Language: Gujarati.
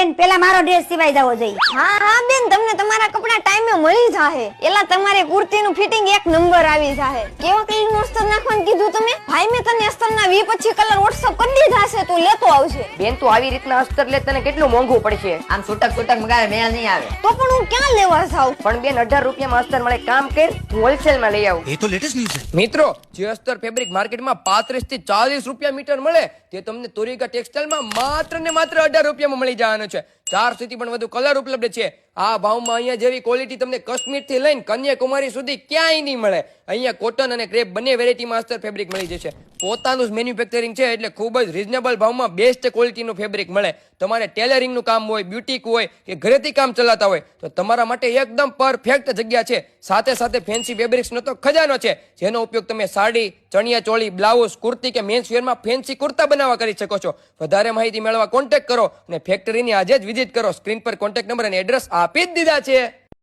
બેન પેલા મારો ડ્રેસ સિવાઈ જવો જોઈએ. હા હા બેન, તમને તમારા કપડા ટાઈમે મળી જાહે. એલા તમારે કુર્તીનું ફિટિંગ એક નંબર આવી જાહે. કેવા કલરનું અસ્તર નાખવાનું કીધું તમે? ભાઈ મેં તને અસ્તરના 20-25 કલર WhatsApp કરી દીધા છે, તું લેતો આવશે. બેન તું આવી રીતના અસ્તર લે તને કેટલું મોંઘું પડશે. આમ છૂટક મગાવે મેળ નહીં આવે. તો પણ હું ક્યાં લેવા જાઉં? પણ બેન 18 રૂપિયામાં અસ્તર મળે. કામ કર, હું હોલસેલ માં લઈ આવું. ये तो लेटेस्ट न्यूज है. મિત્રો, જે અસ્તર ફેબ્રિક માર્કેટમાં 35 થી 40 રૂપિયા મીટર મળે તે તમને તોરિકા ટેક્સટાઇલમાં માત્ર ને માત્ર 18 રૂપિયામાં મળી જવાનો છે. 400 થી પણ વધુ કલર ઉપલબ્ધ છે. આ ભાવમાં અહીંયા જેવી ક્વોલિટી તમને કાશ્મીર થી લઈને કન્યાકુમારી સુધી ક્યાંય નહીં મળે. અહીંયા કોટન અને ક્રેપ બંને વેરાયટીમાં અસ્તર ફેબ્રિક મળી જશે. પોતાનું જ મેન્યુફેક્ચરિંગ છે એટલે ખૂબ જ રીઝનેબલ ભાવમાં બેસ્ટ ક્વોલિટીનું ફેબ્રિક મળે. તમારે ટેલરિંગનું કામ હોય, બ્યુટીક હોય કે ઘરેથી કામ ચલાવતા હોય તો તમારા માટે એકદમ પરફેક્ટ જગ્યા છે. સાથે સાથે ફેન્સી ફેબ્રિક્સનો તો ખજાનો છે, જેનો ઉપયોગ તમે સાડી, ચણિયા ચોળી, બ્લાઉઝ, કુર્તી કે મેન્સ વેરમાં ફેન્સી કુર્તા બનાવવા કરી શકો છો. વધારે માહિતી મેળવવા કોન્ટેક્ટ કરો અને ફેક્ટરીની આજે જ વિઝિટ કરો. સ્ક્રીન પર કોન્ટેક્ટ નંબર અને એડ્રેસ આપી જ દીધા છે.